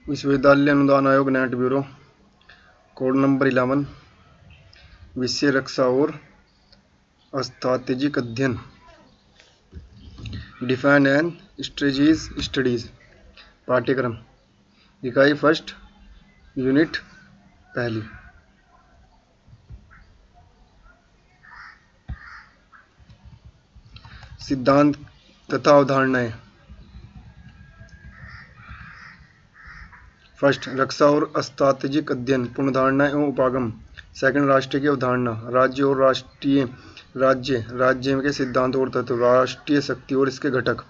विश्वविद्यालय अनुदान आयोग नेट ब्यूरो। कोड नंबर 11 विषय रक्षा और स्ट्रैटेजिक अध्ययन डिफेंस एंड स्ट्रेटजीज स्टडीज। पाठ्यक्रम इकाई फर्स्ट यूनिट पहली। सिद्धांत तथा अवधारणाएं। फर्स्ट रक्षा और स्ट्रैटेजिक अध्ययन पूर्वधारणा एवं उपागम। सेकंड राष्ट्र की अवधारणा, राज्य और राष्ट्रीय, राज्य के सिद्धांत और तत्व, राष्ट्रीय शक्ति और इसके घटक।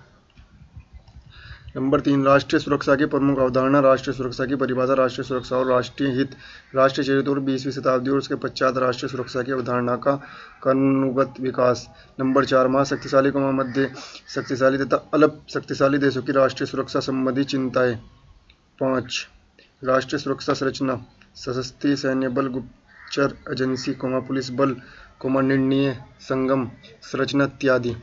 नंबर 3 राष्ट्रीय सुरक्षा की प्रमुख अवधारणा, राष्ट्रीय सुरक्षा की परिभाषा, राष्ट्रीय सुरक्षा और राष्ट्रीय हित, राष्ट्रीय चरित्र और 20वीं शताब्दी और उसके पश्चात राष्ट्रीय सुरक्षा की अवधारणा का क्रमानुगत विकास। नंबर 4 महाशक्तिशाली मध्य शक्तिशाली तथा अल्प शक्तिशाली देशों की राष्ट्रीय सुरक्षा संबंधी चिंताएं। 5 राष्ट्रीय सुरक्षा संरचना, सशस्त्र सैन्य बल, गुप्तचर एजेंसी, पुलिस बल, निर्णय संगम संरचना इत्यादि।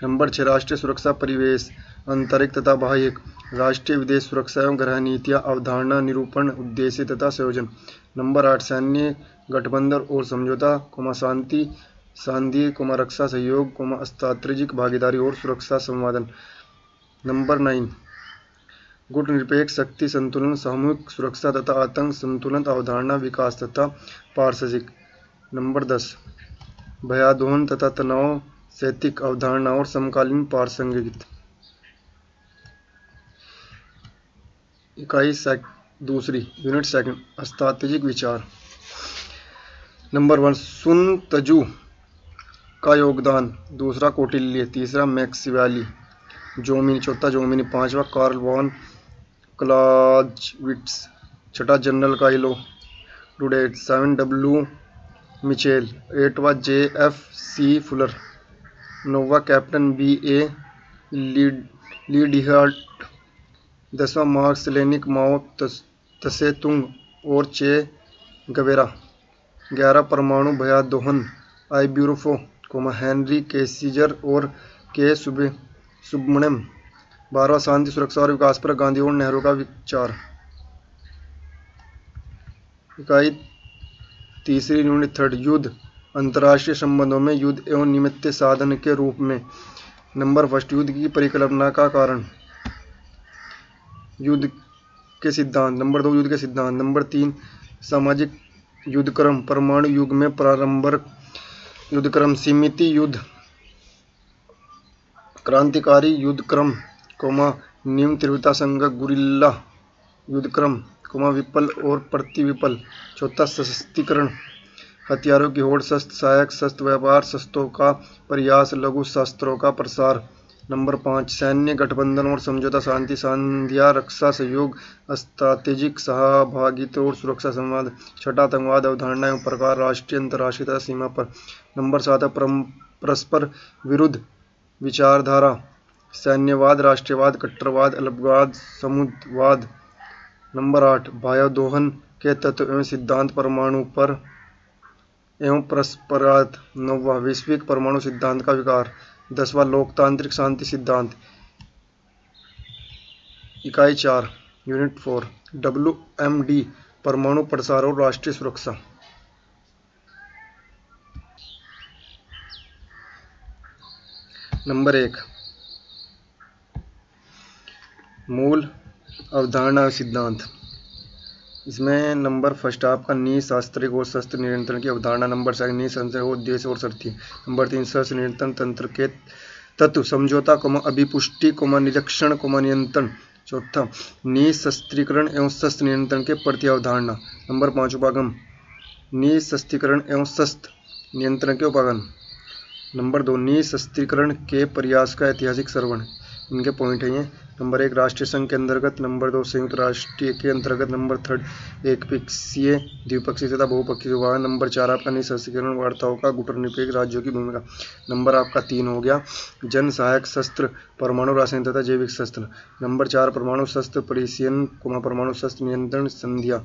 नंबर 6 राष्ट्रीय सुरक्षा परिवेश, आंतरिक तथा बाह्य, राष्ट्रीय विदेश सुरक्षा एवं गृह नीतियां, अवधारणा, निरूपण, उद्देश्य तथा संयोजन। नंबर 8 सैन्य गठबंधन और समझौता, शांति संधि, रक्षा सहयोग, स्ट्रैटेजिक भागीदारी और सुरक्षा संवादन। नंबर 9 गुट निरपेक्ष शक्ति संतुलन, सामूहिक सुरक्षा तथा आतंक संतुलन, अवधारणा, विकास तथा पारस्परिक। नंबर 10 भयावहोन तथा तनाव स्थैतिक, अवधारणा और समकालीन प्रासंगिकता। इकाई दूसरी यूनिट सेकंड स्ट्रैटेजिक विचार। नंबर 1 सुन त्जू का योगदान, दूसरा कौटिल्य, तीसरा मैक्सिवेली, जोमिनी, चौथा जोमिनी, पांचवा कार्ल वॉन क्लाज़विट्ज़, छठा General Giulio Douhet, 7 W Mitchell, 8वां JF.C. फुलर, 9वां कैप्टन B.A. लीडिहार्ट, 10वां Marx Lenin, Mao Tse Tung और चे गवेरा, 11 परमाणु भयावहोन आइबुरोफो, हेनरी किसिंजर और के सुब्रमण्यम, 12वां शांति सुरक्षा और विकास पर गांधी और नेहरू का विचार। इकाई तीसरी यूनिट थर्ड युद्ध अंतर्राष्ट्रीय संबंधों में युद्ध एवं निमित्त साधन के रूप में। नंबर फर्स्ट युद्ध की परिकल्पना का कारण, युद्ध के सिद्धांत। नंबर 2 युद्ध के सिद्धांत। नंबर 3 सामाजिक युद्धक्रम, परमाणु युग में प्रारंभिक युद्धक्रम, सीमित युद्ध, क्रांतिकारी युद्धक्रम, निम्न तीव्रता संघर्ष, गुरिल्ला युद्धक्रम, विफल और प्रतिविफल। चौथा सशस्त्रीकरण, हथियारों की होड़, शस्त्र सहायक शस्त्र व्यापार, शस्त्रों का प्रयास, लघु शस्त्रों का प्रसार। नंबर 5 सैन्य गठबंधन और समझौता, शांति संधियां, रक्षा सहयोग, स्ट्रैटेजिक सहभागिता और सुरक्षा संवाद। छठा आतंकवाद, अवधारणा एवं प्रकार, राष्ट्रीय, अंतर्राष्ट्रीय तथा सीमा पर। नंबर 7 परस्पर विरुद्ध विचारधारा, सैन्यवाद, राष्ट्रवाद, कट्टरवाद, अलगाववाद, साम्यवाद। नंबर 8 भयावहोन के तत्व एवं सिद्धांत, परमाणु पर एवं परस्परार्थ। 9वां वैश्विक परमाणु सिद्धांत का विकार। 10वां लोकतांत्रिक शांति सिद्धांत। इकाई 4 यूनिट 4 WMD परमाणु प्रसार और राष्ट्रीय सुरक्षा। नंबर 1 मूल अवधारणा और सिद्धांत। इसमें नंबर फर्स्ट आपका निःशस्त्रीकरण और शस्त्र नियंत्रण की अवधारणा। नंबर 2 निःशस्त्रीकरण उद्देश्य और शर्तें। नंबर 3 शस्त्र नियंत्रण तंत्र के तत्व, समझौता, अभिपुष्टि, निरीक्षण, नियंत्रण। चौथा निःशस्त्रीकरण एवं शस्त्र नियंत्रण के प्रति अवधारणा। नंबर 5 उपागम, निःशस्त्रीकरण एवं शस्त्र नियंत्रण के उपागम। नंबर 2 निःशस्त्रीकरण के प्रयास का ऐतिहासिक श्रवण। इनके पॉइंट है ये। नंबर 1 राष्ट्रीय संघ के अंतर्गत। नंबर 2 संयुक्त राष्ट्र के अंतर्गत। नंबर 3 एकपक्षीय, द्विपक्षीय तथा बहुपक्षीय विभाग। नंबर 4 आपका निःशस्त्रीकरण वार्ताओं का गुट निरपेक्ष राज्यों की भूमिका। नंबर आपका 3 हो गया जन सहायक शस्त्र, परमाणु, रासायनिक तथा जैविक शस्त्र। नंबर 4 परमाणु शस्त्र परिशीलन, परमाणु शस्त्र नियंत्रण संधियां।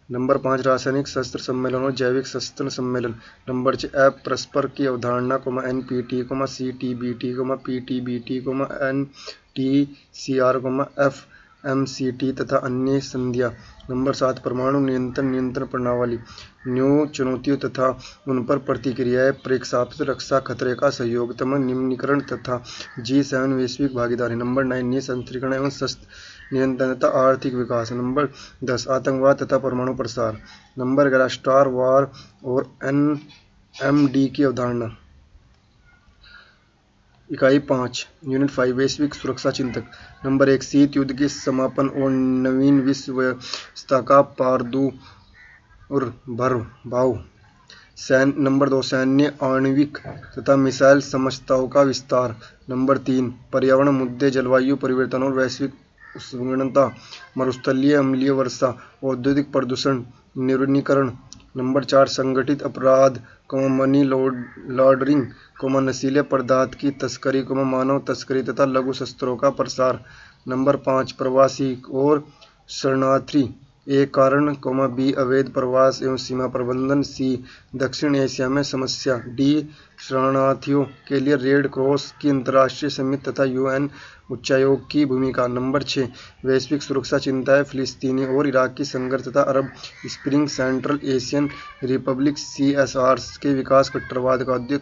नंबर 5 रासायनिक शस्त्र सम्मेलन और जैविक शस्त्र सम्मेलन। नंबर 6 परस्पर की अवधारणा, NPT, CTBT, PTBT, NTCR, MCT तथा अन्य संधियां। नंबर 7 परमाणु नियंत्रण प्रणाली, न्यू चुनौतियों तथा उन पर प्रतिक्रियाएं, प्रेक्षापत्र रक्षा, खतरे का सहयोगतम निम्नीकरण तथा G7 वैश्विक भागीदारी। नंबर 9 निःशस्त्रीकरण एवं शस्त्र नियंत्रण तथा आर्थिक विकास। नंबर 10 आतंकवाद तथा परमाणु प्रसार। नंबर 11 स्टार वार और NMD की अवधारणा। इकाई 5 यूनिट 5 वैश्विक सुरक्षा चिंतक। नंबर 1 शीत युद्ध के समापन और नवीन विश्व व्यवस्था का प्रादुर्भाव। नंबर 2 सैन्य, आणविक तथा मिसाइल क्षमताओं का विस्तार। नंबर 3 पर्यावरण मुद्दे, जलवायु परिवर्तन और वैश्विक उष्णता, मरुस्थलीय अम्लीय वर्षा, औद्योगिक प्रदूषण, न्यूनीकरण। नंबर 4 संगठित अपराध, मनी लॉन्ड्रिंग, नशीले पदार्थ की तस्करी, मानव तस्करी तथा लघु शस्त्रों का प्रसार। नंबर 5 प्रवासी और शरणार्थी, ए कारण, बी अवैध प्रवास एवं सीमा प्रबंधन, सी दक्षिण एशिया में समस्या, डी शरणार्थियों के लिए रेड क्रॉस की अंतर्राष्ट्रीय समिति तथा UN उच्चायोग की भूमिका। नंबर 6 वैश्विक सुरक्षा चिंताएं, फिलिस्तीनी और इराकी संघर्ष तथा Arab spring, Central Asian republic CSR के विकास, कट्टरवाद का उद्योग,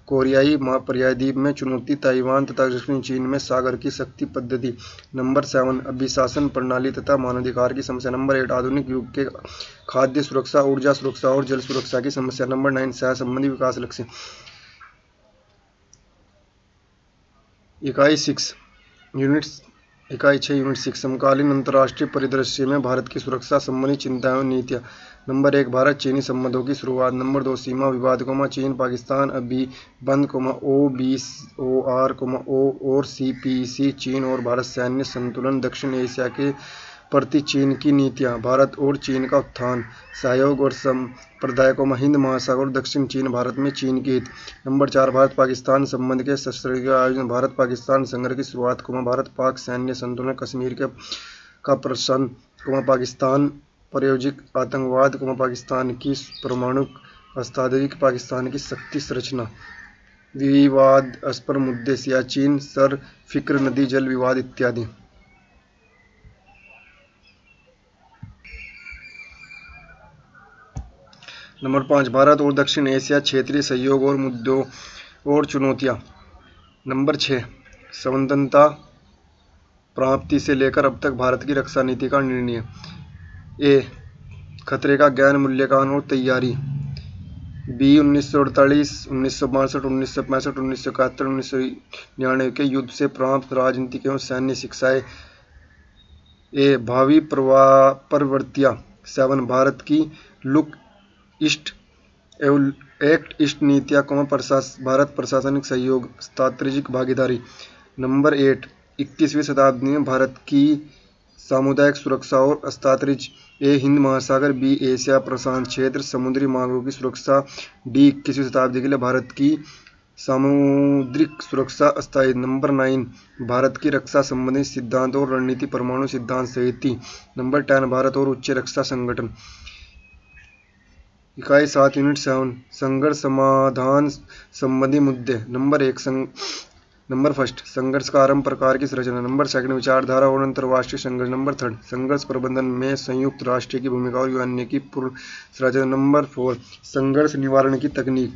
कोरियाई महापरियाद्वीप में चुनौती, ताइवान तथा दक्षिण चीन में सागर की शक्ति पद्धति। नंबर 7 अभिशासन प्रणाली तथा मानवाधिकार की समस्या। नंबर 8 आधुनिक युग के खाद्य सुरक्षा, ऊर्जा सुरक्षा और जल सुरक्षा की समस्या। नंबर 9 सह संबंधी विकास लक्ष्य। इकाई 6 यूनिट 6 समकालीन अंतर्राष्ट्रीय परिदृश्य में भारत की सुरक्षा संबंधी चिंताएं और नीतियां। नंबर 1 भारत चीनी संबंधों की शुरुआत। नंबर 2 सीमा विवाद, चीन पाकिस्तान अभी बंद, OBOR, O और CPC, चीन और भारत सैन्य संतुलन, दक्षिण एशिया के प्रति चीन की नीतियां, भारत और चीन का उत्थान, सहयोग और संप्रदाय, हिंद महासागर और दक्षिण चीन भारत में चीन के हित। नंबर 4 भारत पाकिस्तान संबंध के सशस्त्र आयोजन, भारत पाकिस्तान संघर्ष की शुरुआत, भारत पाक सैन्य संतुलन, कश्मीर का प्रश्न, पाकिस्तान प्रायोजित आतंकवाद, पाकिस्तान की परमाणु स्ट्रैटेजी, पाकिस्तान की शक्ति संरचना, विवादास्पद मुद्दे, सियाचिन, सर फिक्र नदी जल विवाद इत्यादि। नंबर 5 भारत और दक्षिण एशिया क्षेत्रीय सहयोग और मुद्दों और चुनौतियां। नंबर 6 स्वतंत्रता प्राप्ति से लेकर अब तक भारत की रक्षा नीति का निर्णय। ए खतरे का ज्ञान, मूल्यांकन और तैयारी। बी 1948, 1962, 1965, 1971, 1999 के युद्ध से प्राप्त राजनीतिक एवं सैन्य शिक्षाएं। ए भावी प्रवृत्तियां। 7 भारत की लुक ईस्ट एक्ट ईस्ट नीतियां, भारत प्रशासनिक सहयोग, स्ट्रैटेजिक भागीदारी। नंबर 8 21वीं शताब्दी में भारत की सामुदायिक सुरक्षा और स्ट्रैटेजी। ए हिंद महासागर, बी एशिया प्रशांत क्षेत्र, समुद्री मार्गों की सुरक्षा, डी 21वीं शताब्दी के लिए भारत की सामुद्रिक सुरक्षा स्थायी। नंबर 9 भारत की रक्षा संबंधी सिद्धांत और रणनीति, परमाणु सिद्धांत सहित। नंबर 10 भारत और उच्च रक्षा संगठन। इकाई 7 यूनिट 7 संघर्ष समाधान संबंधी मुद्दे। नंबर 1 संघर्ष का आरंभ, प्रकार की संरचना। नंबर 2 विचारधारा और अंतर्राष्ट्रीय संघर्ष। नंबर 3 संघर्ष प्रबंधन में संयुक्त राष्ट्र की भूमिका और UN की पूर्ण संरचना। नंबर 4 संघर्ष निवारण की तकनीक।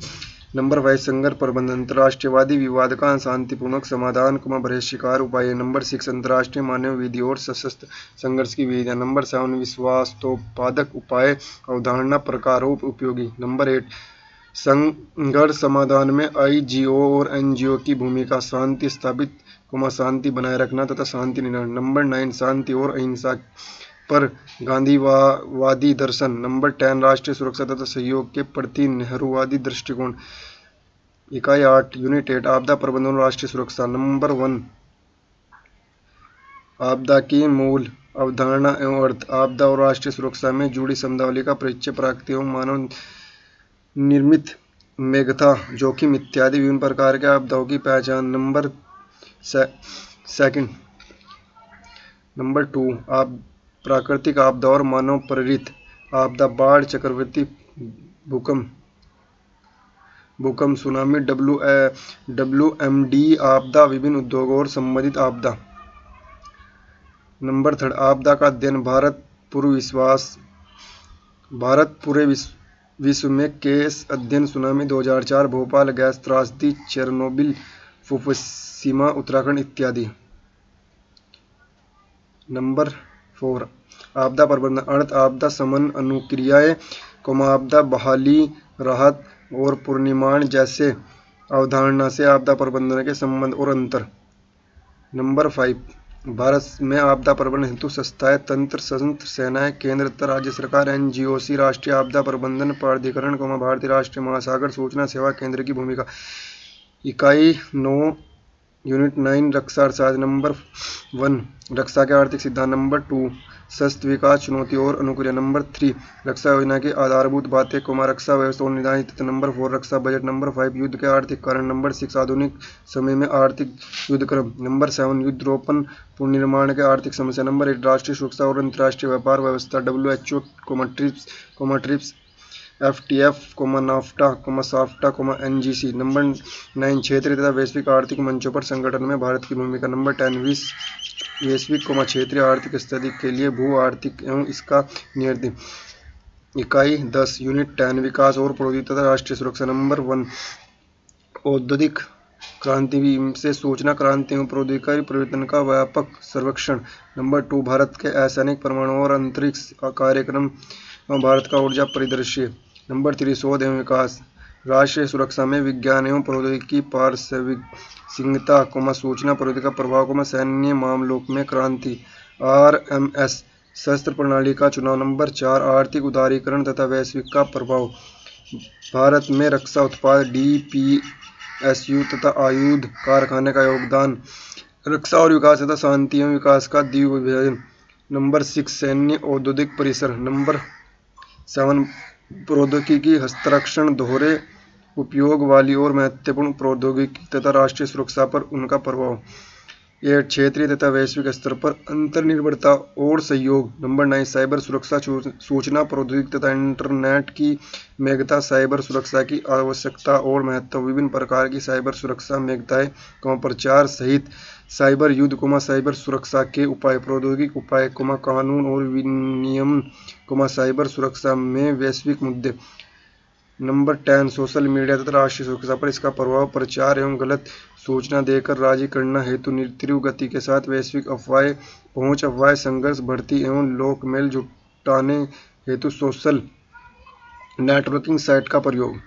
नंबर 5 संघर्ष प्रबंधन, अंतर्राष्ट्रीयवादी विवाद का शांतिपूर्वक समाधान, बहिष्कार उपाय। नंबर 6 अंतर्राष्ट्रीय मानव विधि और सशस्त्र संघर्ष की विधियां। नंबर 7 विश्वासोत्पादक उपाय, अवधारणा, प्रकार और उपयोगी। नंबर 8 संघर्ष समाधान में IGO और NGO की भूमिका, शांति स्थापित, शांति बनाए रखना तथा शांति निर्माण। नंबर 9 शांति और अहिंसा पर गांधीवादी दर्शन। नंबर 10 राष्ट्रीय सुरक्षा तथा सहयोग के प्रति नेहरूवादी दृष्टिकोण। इकाई 8 यूनिट 8 आपदा प्रबंधन और राष्ट्रीय सुरक्षा। नंबर 1 आपदा की मूल अवधारणा एवं अर्थ। आपदा और राष्ट्रीय सुरक्षा में जुड़ी शब्दावली का परिचय, प्राकृतिक एवं मानव निर्मित, मेघता, जोखिम इत्यादि विभिन्न प्रकार के आपदाओं की पहचान। नंबर 2 प्राकृतिक आपदा और मानव प्रेरित आपदा, बाढ़, चक्रवाती, भूकंप, सुनामी, WMD आपदा, विभिन्न उद्योगों और संबंधित आपदा। नंबर 3 आपदा का अध्ययन भारत पूरे विश्व में केस अध्ययन सुनामी 2004 भोपाल गैस त्रासदी चेरनोबिल फुकुशिमा उत्तराखंड इत्यादि। नंबर 4 आपदा प्रबंधन अर्थ आपदा शमन अनुक्रियाएं, आपदा बहाली, राहत और पुनर्निर्माण जैसे अवधारणा से आपदा प्रबंधन के संबंध और अंतर। नंबर 5 भारत में आपदा प्रबंधन हेतु संस्थाएं, तंत्र, संत्र, सेनाएं, केंद्र तथा राज्य सरकार, एनजीओसी, राष्ट्रीय आपदा प्रबंधन प्राधिकरण, भारतीय राष्ट्रीय महासागर सूचना सेवा केंद्र की भूमिका। इकाई 9 यूनिट 9 रक्षा अर्थशास्त्र। नंबर 1 रक्षा के आर्थिक सिद्धांत। नंबर 2 शस्त्र विकास चुनौती और अनुक्रिया। नंबर 3 रक्षा योजना की आधारभूत बातें, रक्षा व्यवस्था और निदान। नंबर 4 रक्षा बजट। नंबर 5 युद्ध के आर्थिक कारण। नंबर 6 आधुनिक समय में आर्थिक युद्ध क्रम। नंबर 7 युद्धरोपण पुनर्निर्माण के आर्थिक समस्या। नंबर 8 राष्ट्रीय सुरक्षा और अंतर्राष्ट्रीय व्यापार व्यवस्था, WHO, trips, FTF, NAFTA, SAFTA, NGC। Number 9 क्षेत्रीय तथा वैश्विक आर्थिक मंचों पर संगठन में भारत की भूमिका। नंबर 10 वैश्विक, क्षेत्रीय आर्थिक स्थिति के लिए भू आर्थिक एवं इसका नियंत्रण। इकाई 10 यूनिट 10 विकास और प्रौद्योगिकी तथा राष्ट्रीय सुरक्षा। नंबर 1 औद्योगिक क्रांति से सूचना क्रांति एवं प्रौद्योगिकी परिवर्तन का व्यापक सर्वेक्षण। नंबर 2 भारत के असैनिक परमाणु और अंतरिक्ष कार्यक्रम एवं भारत का ऊर्जा परिदृश्य। नंबर 3 शोध एवं विकास, राष्ट्रीय सुरक्षा में विज्ञान एवं प्रौद्योगिकी पारस्परिकता, सूचना प्रौद्योगिकी का प्रभाव, सैन्य मामलों में क्रांति, RMS शस्त्र प्रणाली का चुनाव। नंबर 4 आर्थिक उदारीकरण तथा वैश्विक का प्रभाव, भारत में रक्षा उत्पाद, DPSU तथा आयुध कारखाने का योगदान, रक्षा और विकास तथा शांति एवं विकास का द्विविभाजन। नंबर 6 सैन्य औद्योगिक परिसर। नंबर 7 प्रौद्योगिकी हस्तांतरण, दोहरे उपयोग वाली और महत्वपूर्ण प्रौद्योगिकी तथा राष्ट्रीय सुरक्षा पर उनका प्रभाव। 8 क्षेत्रीय तथा वैश्विक स्तर पर अंतर्निर्भरता और सहयोग। नंबर 9 साइबर सुरक्षा, सूचना प्रौद्योगिकी तथा इंटरनेट की महत्ता, साइबर सुरक्षा की आवश्यकता और महत्व, विभिन्न प्रकार की साइबर सुरक्षा महत्ताएं, प्रचार सहित साइबर युद्ध, साइबर सुरक्षा के उपाय, प्रौद्योगिकी उपाय, कानून और विनियमन, साइबर सुरक्षा में वैश्विक मुद्दे। नंबर 10 सोशल मीडिया तथा राष्ट्रीय सुरक्षा पर इसका प्रभाव, प्रचार एवं गलत सूचना देकर राजी करना हेतु तीव्र गति के साथ वैश्विक अफवाह पहुंच, अफवाह संघर्ष भर्ती एवं लोकमेल जुटाने हेतु सोशल नेटवर्किंग साइट का प्रयोग।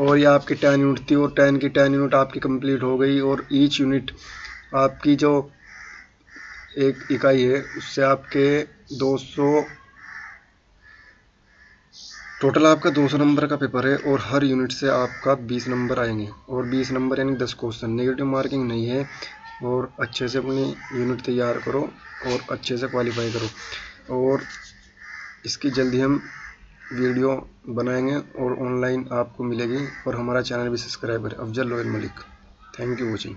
और ये आपकी 10 यूनिट थी और 10 की 10 यूनिट आपकी कंप्लीट हो गई। और ईच यूनिट आपकी जो एक इकाई है उससे आपके 200 टोटल आपका 200 नंबर का पेपर है और हर यूनिट से आपका 20 नंबर आएंगे और 20 नंबर यानी 10 क्वेश्चन, नेगेटिव मार्किंग नहीं है। और अच्छे से अपनी यूनिट तैयार करो और अच्छे से क्वालिफाई करो। और इसकी जल्दी हम वीडियो बनाएंगे और ऑनलाइन आपको मिलेगी। और हमारा चैनल भी सब्सक्राइब करें। Afzal loyal Malik. Thank you watching.